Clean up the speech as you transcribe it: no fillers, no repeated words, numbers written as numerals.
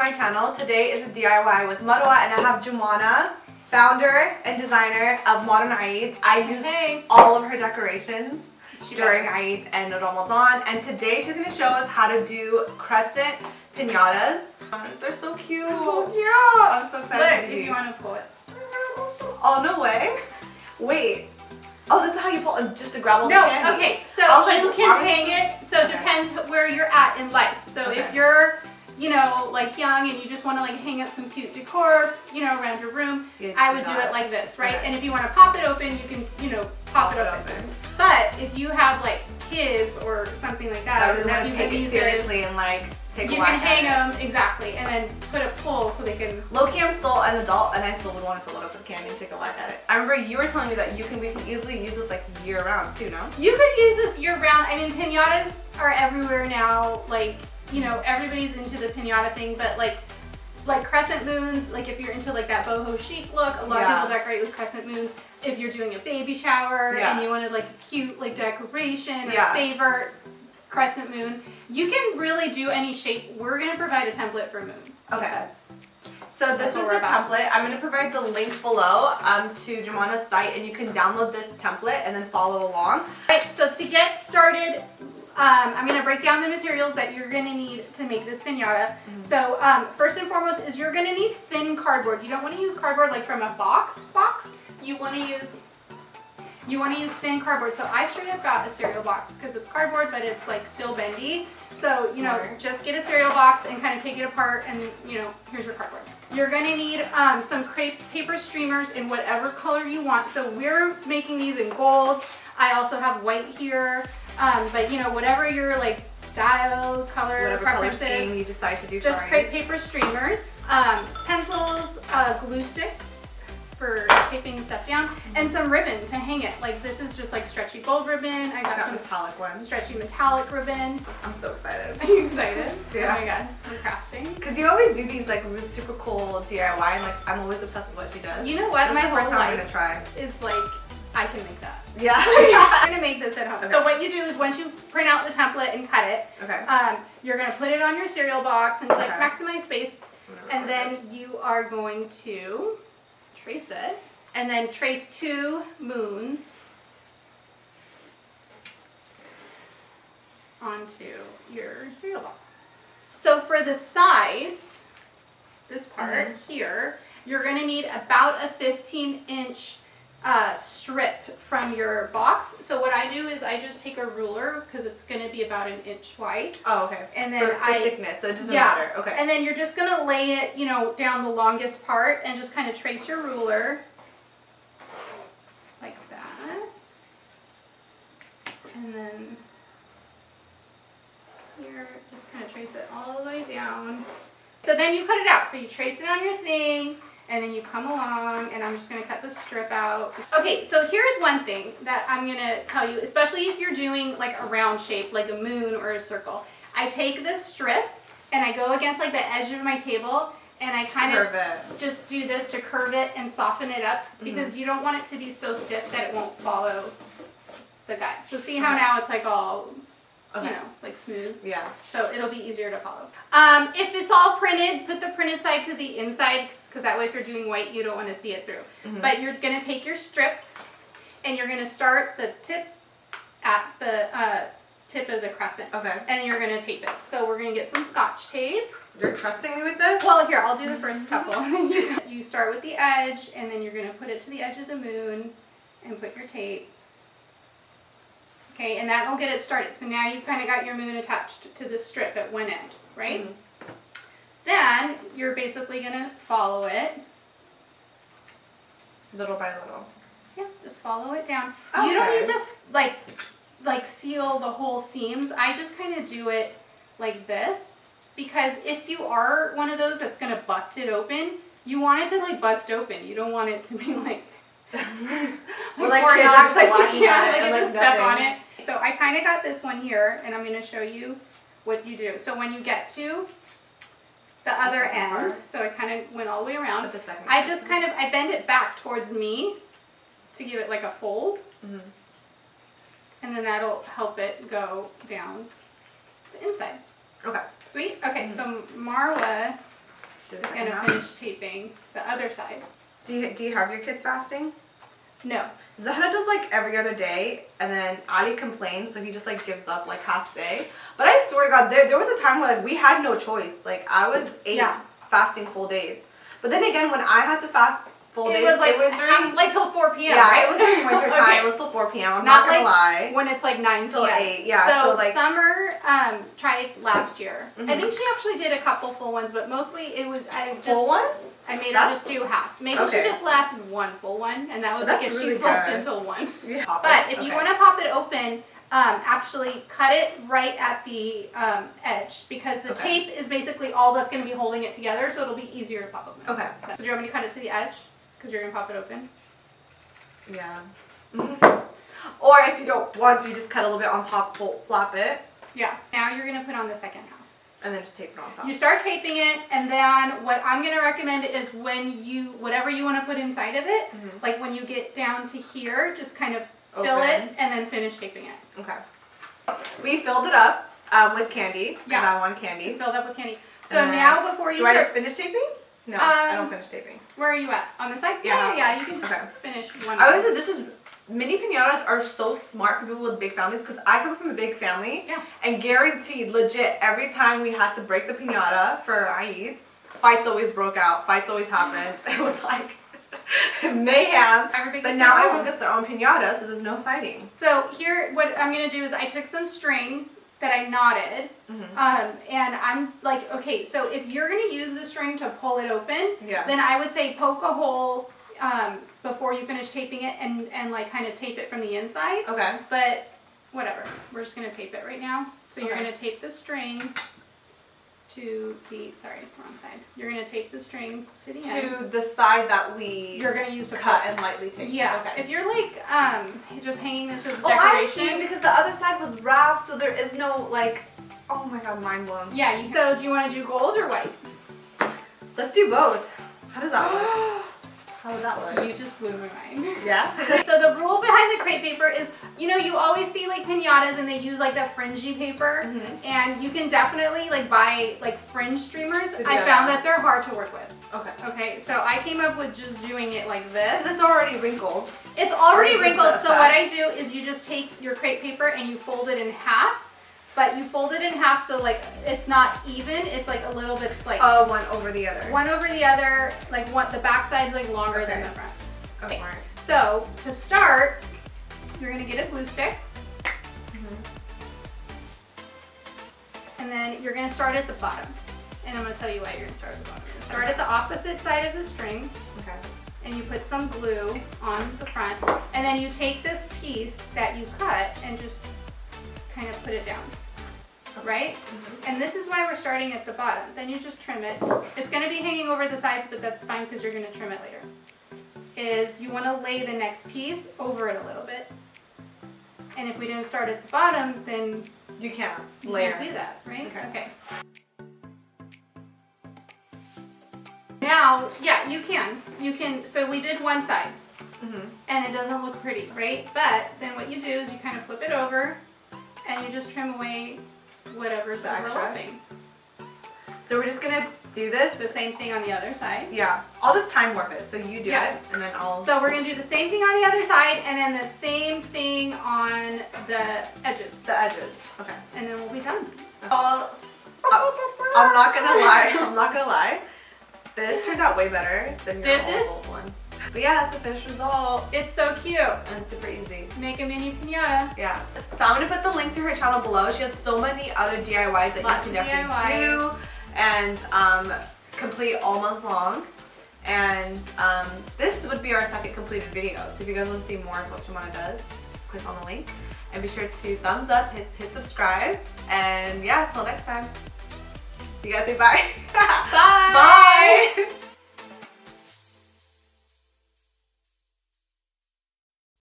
my channel. Today is a DIY with Marwa and I have Jumana, founder and designer of modernEID. I use all of her decorations during Eid and Ramadan, and today she's going to show us how to do Crescent pinatas. They're so cute. They're so cute. I'm so excited to do if you want to pull it. Oh, no way. Wait. Oh, this is how you pull it, just to grab all the candy. No, okay, so you can hang it, so it depends where you're at in life. So if you're, you know, like young and you just want to like hang up some cute decor, you know, around your room, I would do it like this, right? And if you want to pop it open, you can, you know, pop it open. But if you have like kids or something like that, I really want to take it seriously and like take a whack at it. You can hang them, exactly, and then put a pull so they can... Low-key, I'm still an adult and I still would want to fill it up with candy and take a whack at it. I remember you were telling me that we can easily use this like year-round too, no? You could use this year-round. I mean, pinatas are everywhere now. Like, you know, everybody's into the pinata thing, but like crescent moons, like if you're into like that boho chic look, a lot of people decorate with crescent moons. If you're doing a baby shower and you wanted like a cute like decoration or favor, crescent moon, you can really do any shape. We're going to provide a template for moon. Okay. So this is the template. I'm going to provide the link below to Jumana's site, and you can download this template and then follow along. Alright, so to get started, I'm going to break down the materials that you're going to need to make this piñata. So first and foremost is you're going to need thin cardboard. You don't want to use cardboard like from a box. You want to use thin cardboard. So I straight up got a cereal box because it's cardboard, but it's like still bendy. So, you know, just get a cereal box and kind of take it apart and, you know, here's your cardboard. You're going to need some crepe paper streamers in whatever color you want. So we're making these in gold. I also have white here, but you know, whatever your like style, color, preferences, color scheme you decide to do. Just crepe paper streamers, pencils, glue sticks for taping stuff down, and some ribbon to hang it. Like this is just like stretchy gold ribbon. I got some metallic ones. Stretchy metallic ribbon. I'm so excited. Are you excited? Yeah. Oh my god, we're crafting. Because you always do these like super cool DIY, and like I'm always obsessed with what she does. You know what? This my is the first whole time I'm life gonna try. is like I can make that. Yeah. I'm gonna make this at home. Okay. So what you do is once you print out the template and cut it, you're gonna put it on your cereal box and click maximize space, and then you are going to trace it, and then trace 2 moons onto your cereal box. So for the sides, this part here, you're gonna need about a 15-inch strip from your box. So what I do is I just take a ruler because it's going to be about 1 inch wide. Oh, okay. And then for thickness, so it doesn't matter. Okay. And then you're just going to lay it, you know, down the longest part and just kind of trace your ruler like that. And then here, just kind of trace it all the way down. So then you cut it out. So you trace it on your thing, and then you come along, and I'm just going to cut the strip out. Okay, so here's one thing that I'm going to tell you, especially if you're doing like a round shape, like a moon or a circle. I take this strip, and I go against like the edge of my table, and I kind of just do this to curve it and soften it up, because you don't want it to be so stiff that it won't follow the guide. So see how now it's like all... you know, like smooth. Yeah. So it'll be easier to follow. If it's all printed, put the printed side to the inside, because that way if you're doing white, you don't want to see it through. But you're going to take your strip, and you're going to start the tip at the tip of the crescent. Okay. And you're going to tape it. So we're going to get some Scotch tape. You're trusting me with this? Well, here, I'll do the first couple. You start with the edge, and then you're going to put it to the edge of the moon, and put your tape. Okay, and that'll get it started. So now you've kind of got your moon attached to the strip at one end, right? Then you're basically going to follow it. Little by little. Yeah, just follow it down. Okay. You don't need to like seal the whole seams. I just kind of do it like this, because if you are one of those that's going to bust it open, you want it to like bust open. You don't want it to be like... We're like kids are just walking on it and like step on it. So I kind of got this one here, and I'm going to show you what you do. So when you get to the other end, so I kind of went all the way around, I just kind of, I bend it back towards me to give it like a fold, and then that'll help it go down the inside. Okay. Sweet? Okay, so Marwa Do is the going second to half. finish taping the other side. Do you have your kids fasting? No. Zahra does like every other day, and then Ali complains, so he just like gives up like half day. But I swear to God, there was a time where like we had no choice. Like I was fasting full days. But then again, when I had to fast full days, it was during like till 4 p.m. Yeah, right? it was during winter time. Okay. It was till 4 p.m. I'm not gonna lie. When it's like 9 till p.m. 8. Yeah. So like Summer tried last year. I think she actually did a couple full ones, but mostly it was full ones. I made her just do half. Maybe she just lasted one full one, and that was like if really she slept good. until 1. Yeah. But if you want to pop it open, actually cut it right at the edge, because the tape is basically all that's going to be holding it together, so it'll be easier to pop open. Okay. So do you want me to cut it to the edge? Because you're going to pop it open? Yeah. Or if you don't want to, just cut a little bit on top, flap it. Yeah. Now you're going to put on the second half. And then just tape it on top. You start taping it, and then what I'm going to recommend is when whatever you want to put inside of it, like when you get down to here, just kind of fill it and then finish taping it. Okay. We filled it up with candy, because I want candy. It's filled up with candy. So now before you do I just finish taping? No, I don't finish taping. Where are you at? On the side? Yeah, you can finish one. I always say mini pinatas are so smart for people with big families, because I come from a big family, and guaranteed, legit, every time we had to break the pinata for Eid, fights always broke out, fights always happened. It was like mayhem. But now everyone gets their own pinata, so there's no fighting. So here, what I'm going to do is I took some string that I knotted, and I'm like, okay, so if you're going to use the string to pull it open, then I would say poke a hole before you finish taping it, and like kind of tape it from the inside. Okay. But whatever, we're just going to tape it right now. So you're going to tape the string to the, sorry, wrong side. You're going to tape the string to the end. To the side that you're going to use to cut and lightly tape. Yeah. Okay. If you're like just hanging this as decoration. Oh, I see, because the other side was wrapped, so there is no like, oh my God, mind blown. Yeah. So do you want to do gold or white? Let's do both. How does that work? How would that work? You just blew my mind. Yeah? So the rule behind the crepe paper is, you always see like pinatas and they use like the fringy paper, and you can definitely like buy like fringe streamers. I found that they're hard to work with. Okay. Okay, so I came up with just doing it like this. Because it's already wrinkled. It's already wrinkled, so what I do is you just take your crepe paper and you fold it in half. But you fold it in half so like it's not even, it's like a little bit like one over the other. One over the other, like the back side's like longer than the front. Okay. So to start, you're gonna get a glue stick. And then you're gonna start at the bottom. And I'm gonna tell you why you're gonna start at the bottom. Start at the opposite side of the string. Okay. And you put some glue on the front. And then you take this piece that you cut and just kind of put it down. Right? And this is why we're starting at the bottom. Then you just trim it. It's going to be hanging over the sides, but that's fine because you're going to trim it later. Is you want to lay the next piece over it a little bit. And if we didn't start at the bottom, then you can't do that, right? Okay. Now, yeah, you can. So we did one side. And it doesn't look pretty, right? But then what you do is you kind of flip it over and you just trim away whatever's overlapping. So we're just gonna do this? The same thing on the other side. Yeah. I'll just time warp it. So you do it and then I'll... So we're gonna do the same thing on the other side and then the same thing on the edges. The edges. Okay. And then we'll be done. I'm not gonna lie. This turned out way better than your old one. But yeah, that's the finished result. It's so cute. And it's super easy. Make a mini pinata. Yeah. So I'm going to put the link to her channel below. She has so many other DIYs that you can definitely do and complete all month long. And this would be our second completed video. So if you guys want to see more of what Jumana does, just click on the link. And be sure to thumbs up, hit subscribe. And yeah, until next time. You guys say bye. Bye. Bye.